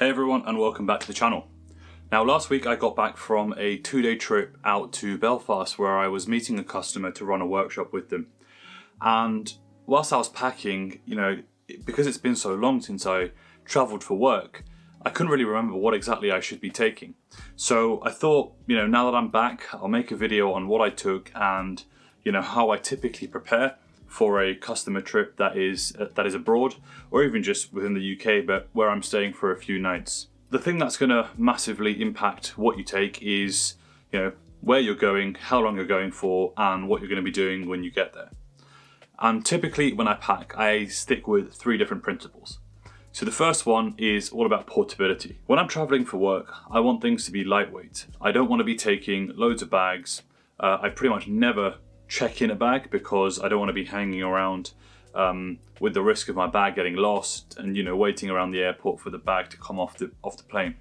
Hey everyone, and welcome back to the channel. Now last week I got back from a 2-day trip out to Belfast where I was meeting a customer to run a workshop with them. And whilst I was packing, because it's been so long since I travelled for work, I couldn't really remember what exactly I should be taking. So I thought, now that I'm back, I'll make a video on what I took and, how I typically prepare for a customer trip that is abroad, or even just within the UK, but where I'm staying for a few nights. The thing that's going to massively impact what you take is, where you're going, how long you're going for, and what you're going to be doing when you get there. And typically when I pack, I stick with 3 different principles. So the first one is all about portability. When I'm traveling for work, I want things to be lightweight. I don't want to be taking loads of bags. I pretty much never check in a bag because I don't want to be hanging around with the risk of my bag getting lost and waiting around the airport for the bag to come off the plane.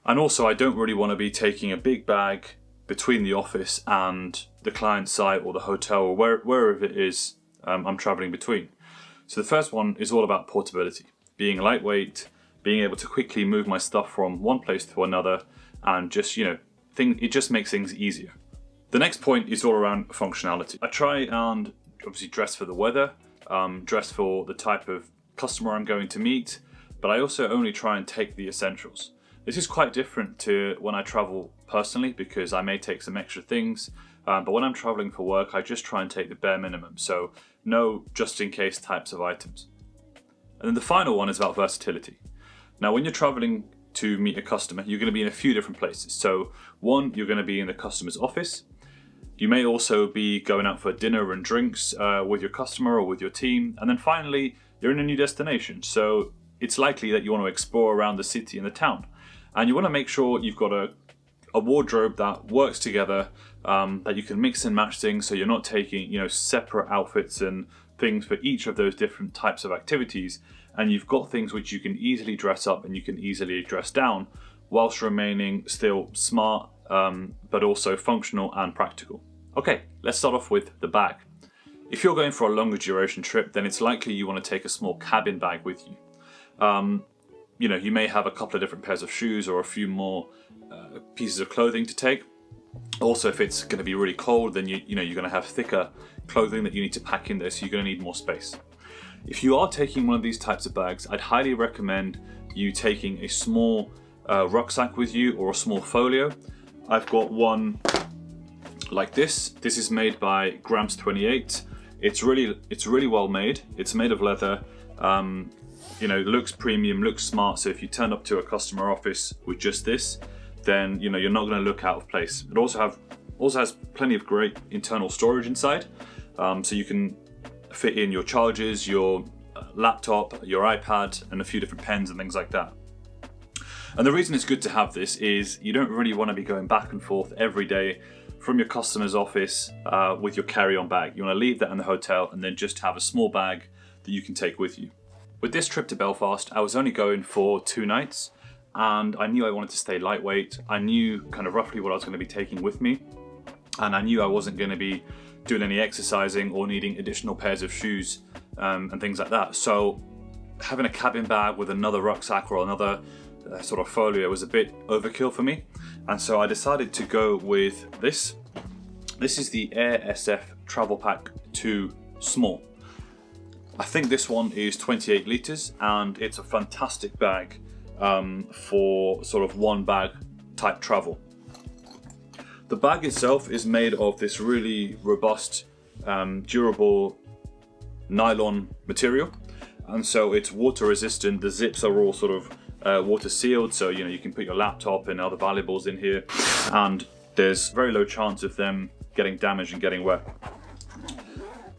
And also I don't really want to be taking a big bag between the office and the client site or the hotel or wherever it is I'm traveling between. So the first one is all about portability, being lightweight, being able to quickly move my stuff from one place to another, and just it just makes things easier. The next point is all around functionality. I try and obviously dress for the weather, dress for the type of customer I'm going to meet, but I also only try and take the essentials. This is quite different to when I travel personally because I may take some extra things, but when I'm traveling for work, I just try and take the bare minimum, so no just in case types of items. And then the final one is about versatility. Now when you're traveling to meet a customer, you're going to be in a few different places. So one, you're going to be in the customer's office. You may also be going out for dinner and drinks with your customer or with your team. And then finally, you're in a new destination. So it's likely that you want to explore around the city and the town. And you want to make sure you've got a wardrobe that works together, that you can mix and match things so you're not taking separate outfits and things for each of those different types of activities. And you've got things which you can easily dress up and you can easily dress down whilst remaining still smart, but also functional and practical. Okay, let's start off with the bag. If you're going for a longer duration trip, then it's likely you want to take a small cabin bag with you. You may have a couple of different pairs of shoes or a few more pieces of clothing to take. Also, if it's going to be really cold, then you're going to have thicker clothing that you need to pack in there, so you're going to need more space. If you are taking one of these types of bags, I'd highly recommend you taking a small rucksack with you or a small folio. I've got one like this. This is made by Grams 28. It's really well made. It's made of leather. Looks premium, looks smart. So if you turn up to a customer office with just this, then you're not going to look out of place. It also has plenty of great internal storage inside, so you can fit in your chargers, your laptop, your iPad, and a few different pens and things like that. And the reason it's good to have this is you don't really want to be going back and forth every day from your customer's office with your carry-on bag. You want to leave that in the hotel and then just have a small bag that you can take with you. With this trip to Belfast, I was only going for 2 nights, and I knew I wanted to stay lightweight. I knew kind of roughly what I was going to be taking with me, and I knew I wasn't going to be doing any exercising or needing additional pairs of shoes and things like that. So having a cabin bag with another rucksack or another sort of folio was a bit overkill for me, and so I decided to go with this. This is the Air SF Travel Pack 2 Small. I think this one is 28 litres and it's a fantastic bag for sort of one bag type travel. The bag itself is made of this really robust, durable nylon material, and so it's water resistant. The zips are all sort of water sealed, so you can put your laptop and other valuables in here, and there's very low chance of them getting damaged and getting wet.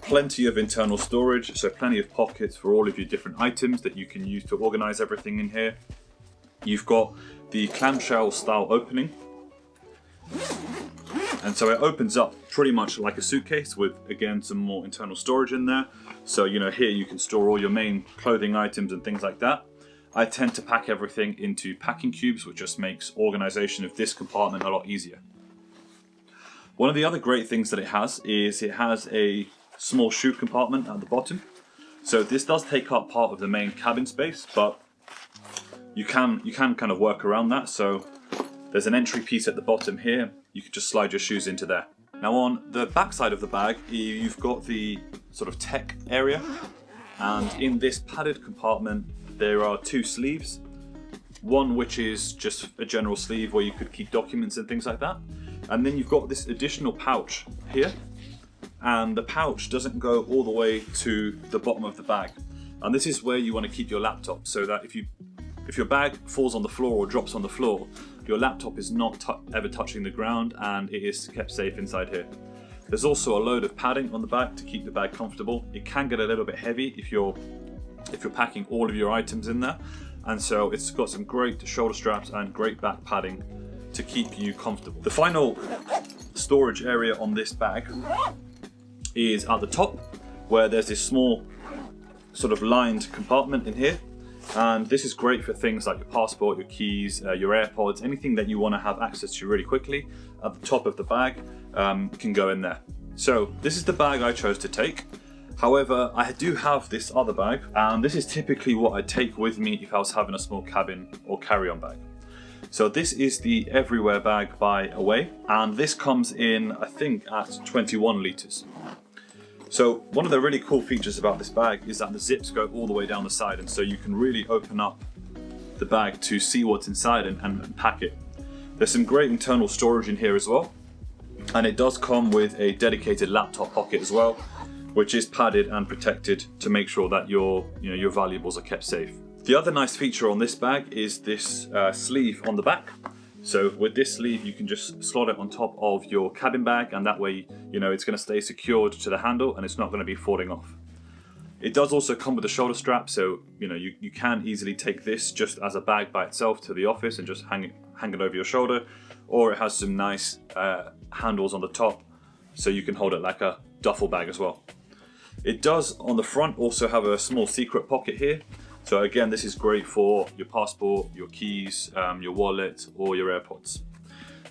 Plenty of internal storage, so plenty of pockets for all of your different items that you can use to organize everything in here. You've got the clamshell style opening, and so it opens up pretty much like a suitcase with, again, some more internal storage in there. So here you can store all your main clothing items and things like that. I tend to pack everything into packing cubes, which just makes organization of this compartment a lot easier. One of the other great things that it has is it has a small shoe compartment at the bottom. So this does take up part of the main cabin space, but you can kind of work around that. So there's an entry piece at the bottom here. You can just slide your shoes into there. Now on the back side of the bag, you've got the sort of tech area, and in this padded compartment there are two sleeves. One which is just a general sleeve where you could keep documents and things like that, and then you've got this additional pouch here, and the pouch doesn't go all the way to the bottom of the bag, and this is where you want to keep your laptop, so that if your bag falls on the floor or drops on the floor, your laptop is not ever touching the ground and it is kept safe inside here. There's also a load of padding on the back to keep the bag comfortable. It can get a little bit heavy if you're packing all of your items in there, and so it's got some great shoulder straps and great back padding to keep you comfortable. The final storage area on this bag is at the top, where there's this small sort of lined compartment in here, and this is great for things like your passport, your keys, your AirPods, anything that you want to have access to really quickly. At the top of the bag can go in there. So this is the bag I chose to take. However, I do have this other bag, and this is typically what I take with me if I was having a small cabin or carry-on bag. So this is the Everywhere bag by Away, and this comes in, I think, at 21 litres. So one of the really cool features about this bag is that the zips go all the way down the side, and so you can really open up the bag to see what's inside and pack it. There's some great internal storage in here as well, and it does come with a dedicated laptop pocket as well, which is padded and protected to make sure that your valuables are kept safe. The other nice feature on this bag is this sleeve on the back. So with this sleeve, you can just slot it on top of your cabin bag, and that way, it's going to stay secured to the handle and it's not going to be falling off. It does also come with a shoulder strap, so you can easily take this just as a bag by itself to the office and just hang it over your shoulder, or it has some nice handles on the top, so you can hold it like a duffel bag as well. It does on the front also have a small secret pocket here. So again, this is great for your passport, your keys, your wallet, or your AirPods.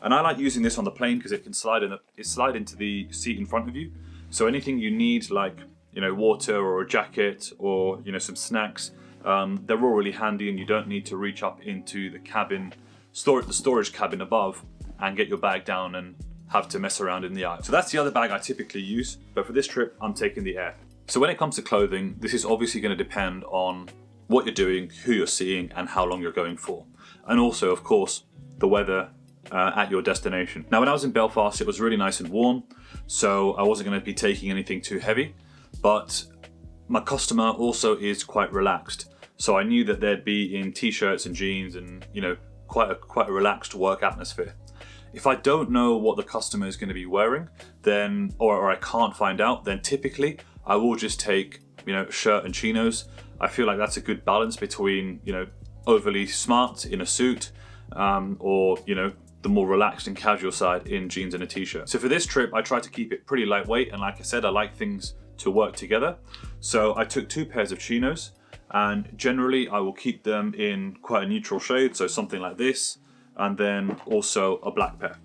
And I like using this on the plane because it can slide into the seat in front of you. So anything you need, like water or a jacket or some snacks, they're all really handy, and you don't need to reach up into the cabin, the storage cabin above, and get your bag down and have to mess around in the aisle. So that's the other bag I typically use, but for this trip, I'm taking the Air. So when it comes to clothing, this is obviously going to depend on what you're doing, who you're seeing, and how long you're going for. And also, of course, the weather at your destination. Now, when I was in Belfast, it was really nice and warm, so I wasn't going to be taking anything too heavy, but my customer also is quite relaxed. So I knew that they'd be in t-shirts and jeans and, quite a relaxed work atmosphere. If I don't know what the customer is going to be wearing, then, or I can't find out, then typically I will just take, shirt and chinos. I feel like that's a good balance between, overly smart in a suit, or, the more relaxed and casual side in jeans and a t-shirt. So for this trip, I tried to keep it pretty lightweight, and like I said, I like things to work together. So I took 2 pairs of chinos, and generally I will keep them in quite a neutral shade, so something like this, and then also a black pair.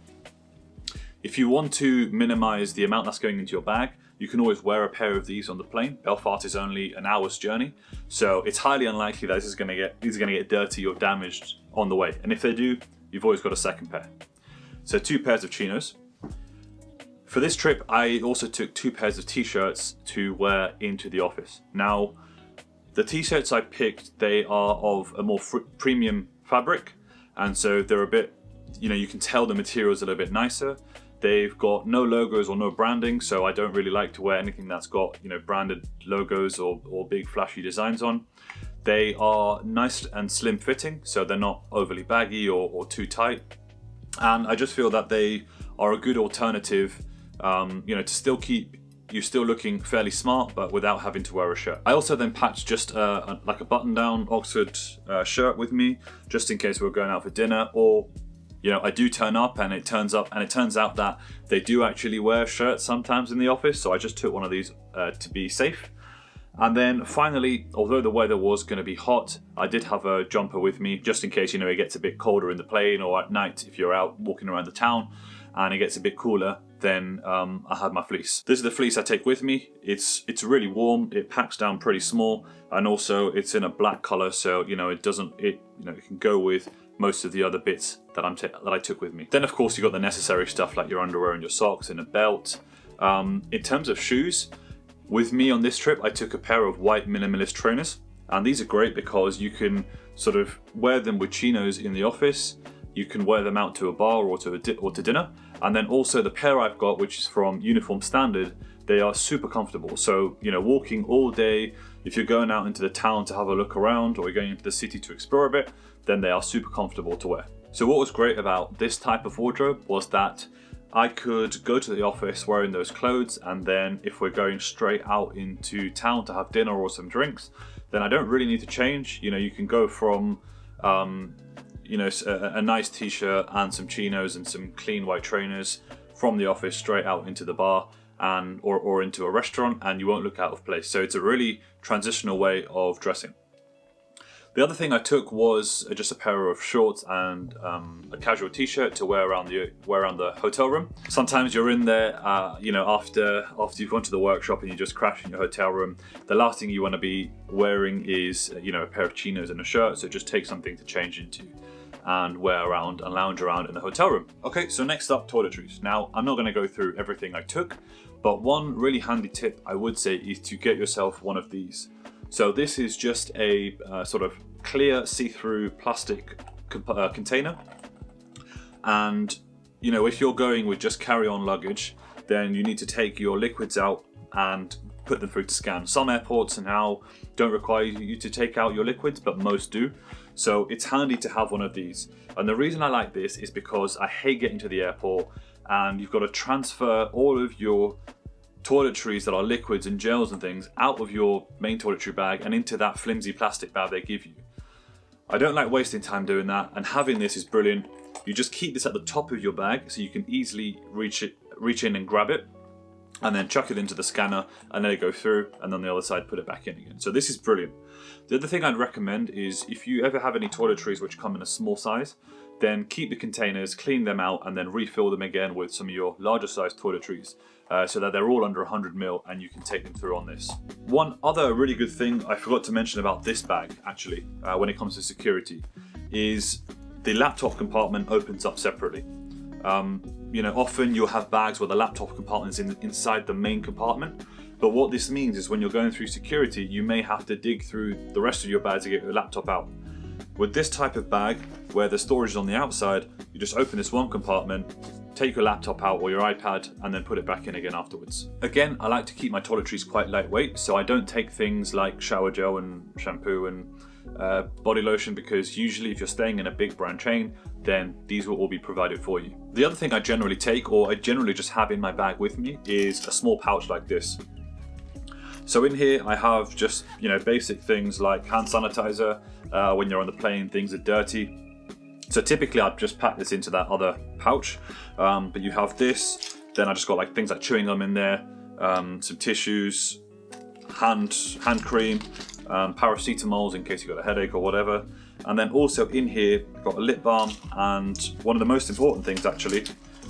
If you want to minimize the amount that's going into your bag, you can always wear a pair of these on the plane. Belfast is only an hour's journey, so it's highly unlikely that these are going to get dirty or damaged on the way. And if they do, you've always got a second pair. So 2 pairs of chinos. For this trip, I also took 2 pairs of t-shirts to wear into the office. Now, the t-shirts I picked, they are of a more premium fabric, and so they're a bit, you can tell the material's a little bit nicer. They've got no logos or no branding, so I don't really like to wear anything that's got, branded logos or big flashy designs on. They are nice and slim fitting, so they're not overly baggy or too tight. And I just feel that they are a good alternative, to still keep you still looking fairly smart, but without having to wear a shirt. I also then packed just like a button-down Oxford shirt with me, just in case we were going out for dinner, or I do turn up and it turns out that they do actually wear shirts sometimes in the office, so I just took one of these to be safe. And then finally, although the weather was going to be hot, I did have a jumper with me, just in case, it gets a bit colder in the plane, or at night if you're out walking around the town and it gets a bit cooler, then I have my fleece. This is the fleece I take with me. It's really warm, it packs down pretty small, and also it's in a black color, so it can go with most of the other bits that I took with me. Then of course you got the necessary stuff like your underwear and your socks and a belt. In terms of shoes, with me on this trip I took a pair of white minimalist trainers, and these are great because you can sort of wear them with chinos in the office. You can wear them out to a bar or to dinner. And then also the pair I've got, which is from Uniform Standard, they are super comfortable. So, walking all day, if you're going out into the town to have a look around or you're going into the city to explore a bit, then they are super comfortable to wear. So what was great about this type of wardrobe was that I could go to the office wearing those clothes, and then if we're going straight out into town to have dinner or some drinks, then I don't really need to change. You can go from a nice t-shirt and some chinos and some clean white trainers from the office straight out into the bar or into a restaurant, and you won't look out of place. So it's a really transitional way of dressing. The other thing I took was just a pair of shorts and a casual t-shirt to wear around the hotel room. Sometimes you're in there, after you've gone to the workshop and you just crash in your hotel room. The last thing you want to be wearing is a pair of chinos and a shirt. So just take something to change into and wear around and lounge around in the hotel room. Okay, so next up, toiletries. Now, I'm not going to go through everything I took, but one really handy tip I would say is to get yourself one of these. So this is just a sort of clear see-through plastic container, and if you're going with just carry-on luggage, then you need to take your liquids out and put them through to scan. Some airports now don't require you to take out your liquids, but most do. So it's handy to have one of these. And the reason I like this is because I hate getting to the airport and you've got to transfer all of your toiletries that are liquids and gels and things out of your main toiletry bag and into that flimsy plastic bag they give you. I don't like wasting time doing that, and having this is brilliant. You just keep this at the top of your bag so you can easily reach in and grab it, and then chuck it into the scanner and let it go through, and on the other side put it back in again. So this is brilliant. The other thing I'd recommend is if you ever have any toiletries which come in a small size, then keep the containers, clean them out, and then refill them again with some of your larger size toiletries so that they're all under 100 ml and you can take them through on this. One other really good thing I forgot to mention about this bag, actually, when it comes to security, is the laptop compartment opens up separately. Often you'll have bags where the laptop compartment is inside the main compartment, but what this means is when you're going through security, you may have to dig through the rest of your bag to get your laptop out. With this type of bag, where the storage is on the outside, you just open this one compartment, take your laptop out or your iPad, and then put it back in again afterwards. Again, I like to keep my toiletries quite lightweight, so I don't take things like shower gel and shampoo and body lotion, because usually if you're staying in a big brand chain, then these will all be provided for you. The other thing I generally take, or I generally just have in my bag with me, is a small pouch like this. So in here I have just basic things like hand sanitizer. When you're on the plane, things are dirty. So typically I'd just pack this into that other pouch, but you have this. Then I just got things like chewing gum in there, some tissues, hand cream, paracetamols in case you've got a headache or whatever. And then also in here I've got a lip balm, and one of the most important things actually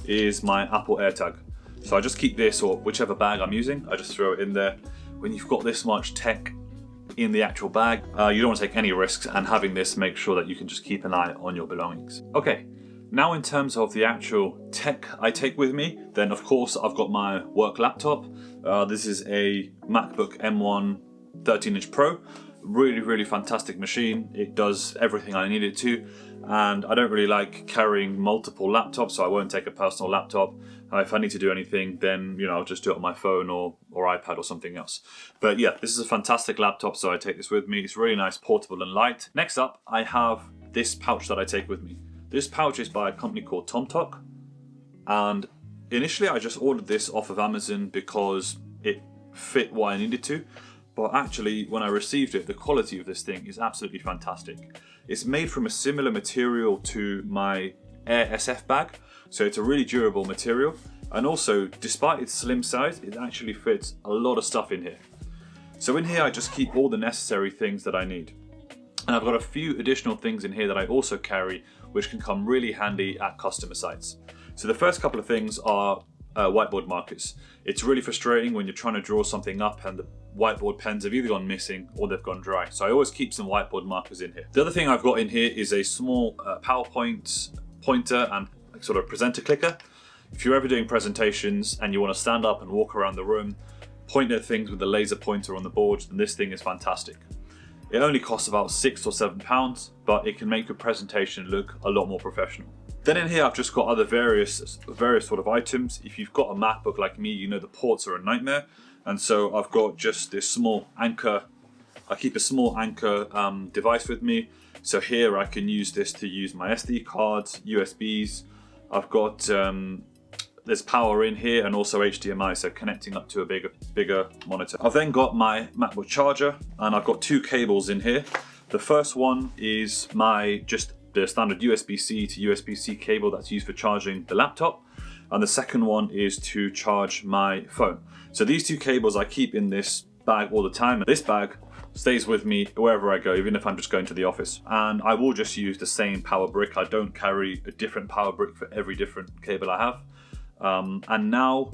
is my Apple AirTag. So I just keep this, or whichever bag I'm using, I just throw it in there. When you've got this much tech in the actual bag, you don't want to take any risks, and having this makes sure that you can just keep an eye on your belongings. Okay, now in terms of the actual tech I take with me, then of course I've got my work laptop. This is a MacBook M1 13-inch Pro. Really fantastic machine. It does everything I need it to, and I don't really like carrying multiple laptops, so I won't take a personal laptop. If I need to do anything, then I'll just do it on my phone or iPad or something else. But yeah, this is a fantastic laptop, so I take this with me. It's really nice, portable and light. Next up, I have this pouch that I take with me. This pouch is by a company called TomTok, and initially I just ordered this off of Amazon because it fit what I needed to. But actually, when I received it, the quality of this thing is absolutely fantastic. It's made from a similar material to my Air SF bag, so it's a really durable material. And also, despite its slim size, it actually fits a lot of stuff in here. So in here, I just keep all the necessary things that I need. And I've got a few additional things in here that I also carry, which can come really handy at customer sites. So the first couple of things are whiteboard markers. It's really frustrating when you're trying to draw something up and the whiteboard pens have either gone missing or they've gone dry. So I always keep some whiteboard markers in here. The other thing I've got in here is a small PowerPoint pointer and sort of presenter clicker. If you're ever doing presentations and you want to stand up and walk around the room, point at things with the laser pointer on the board, then this thing is fantastic. It only costs about £6 or £7, but it can make your presentation look a lot more professional. Then in here I've just got other various sort of items. If you've got a MacBook like me, you know the ports are a nightmare. And so I've got just this small anchor. I keep a small anchor device with me. So here I can use this to use my SD cards, USBs. I've got there's power in here and also HDMI, so connecting up to a bigger monitor. I've then got my MacBook charger and I've got two cables in here. The first one is just the standard USB-C to USB-C cable that's used for charging the laptop. And the second one is to charge my phone. So these two cables I keep in this bag all the time. This bag stays with me wherever I go, even if I'm just going to the office. And I will just use the same power brick. I don't carry a different power brick for every different cable I have. And now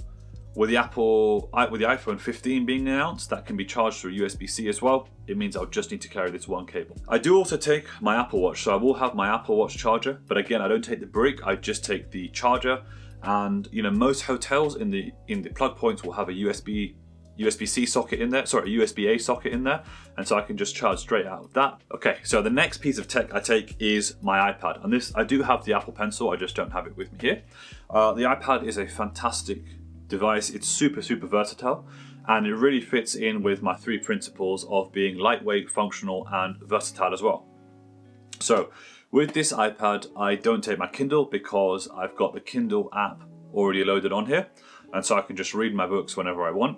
with the iPhone 15 being announced, that can be charged through USB-C as well. It means I'll just need to carry this one cable. I do also take my Apple Watch, so I will have my Apple Watch charger, but again, I don't take the brick, I just take the charger. And you know, most hotels in the plug points will have a USB-C socket in there, sorry, a USB-A socket in there, and so I can just charge straight out of that. Okay, so the next piece of tech I take is my iPad, and this, I do have the Apple Pencil, I just don't have it with me here. The iPad is a fantastic device. It's super versatile, and it really fits in with my three principles of being lightweight, functional, and versatile as well. So with this iPad, I don't take my Kindle because I've got the Kindle app already loaded on here, and so I can just read my books whenever I want.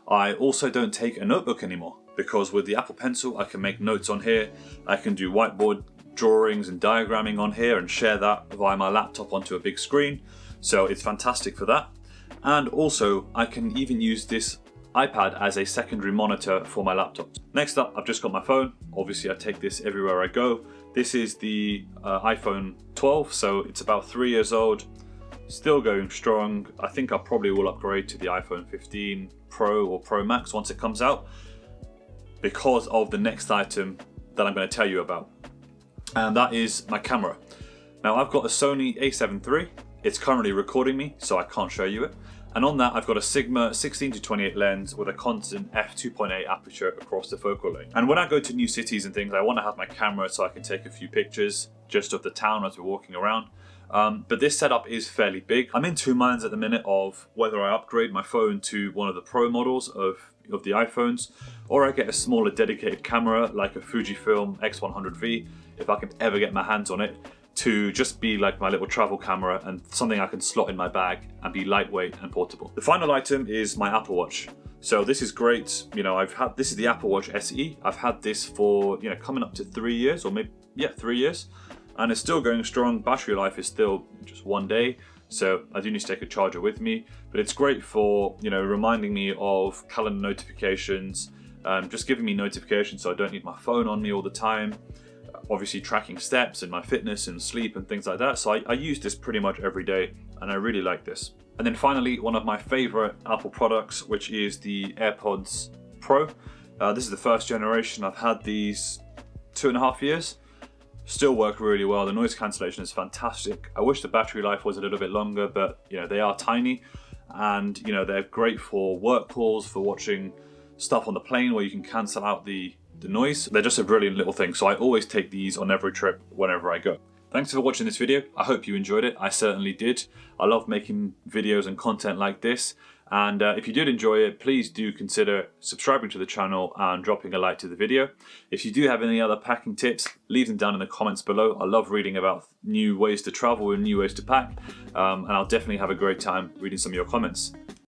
I also don't take a notebook anymore because with the Apple Pencil, I can make notes on here. I can do whiteboard drawings and diagramming on here and share that via my laptop onto a big screen. So it's fantastic for that. And also I can even use this iPad as a secondary monitor for my laptop. Next up, I've just got my phone. Obviously I take this everywhere I go. This is the iPhone 12, so it's about 3 years old. Still going strong. I think I probably will upgrade to the iPhone 15 Pro or Pro Max once it comes out because of the next item that I'm going to tell you about. And that is my camera. Now I've got a Sony a7 III. It's currently recording me, so I can't show you it. And on that, I've got a Sigma 16-28 lens with a constant f2.8 aperture across the focal length. And when I go to new cities and things, I want to have my camera so I can take a few pictures just of the town as we're walking around. But this setup is fairly big. I'm in two minds at the minute of whether I upgrade my phone to one of the Pro models of the iPhones, or I get a smaller dedicated camera like a Fujifilm X100V, if I can ever get my hands on it, to just be like my little travel camera and something I can slot in my bag and be lightweight and portable. The final item is my Apple Watch. So this is great. You know, this is the Apple Watch SE. I've had this for, you know, coming up to 3 years, or maybe, yeah, 3 years. And it's still going strong. Battery life is still just 1 day. So I do need to take a charger with me, but it's great for, you know, reminding me of calendar notifications, just giving me notifications so I don't need my phone on me all the time. Obviously tracking steps and my fitness and sleep and things like that. So I use this pretty much every day and I really like this. And then finally, one of my favorite Apple products, which is the AirPods Pro. This is the first generation. I've had these 2.5 years. Still work really well. The noise cancellation is fantastic. I wish the battery life was a little bit longer, but you know, they are tiny and you know, they're great for work calls, for watching stuff on the plane where you can cancel out the noise. They're just a brilliant little thing. So I always take these on every trip whenever I go. Thanks for watching this video. I hope you enjoyed it. I certainly did. I love making videos and content like this. And if you did enjoy it, please do consider subscribing to the channel and dropping a like to the video. If you do have any other packing tips, leave them down in the comments below. I love reading about new ways to travel and new ways to pack. And I'll definitely have a great time reading some of your comments.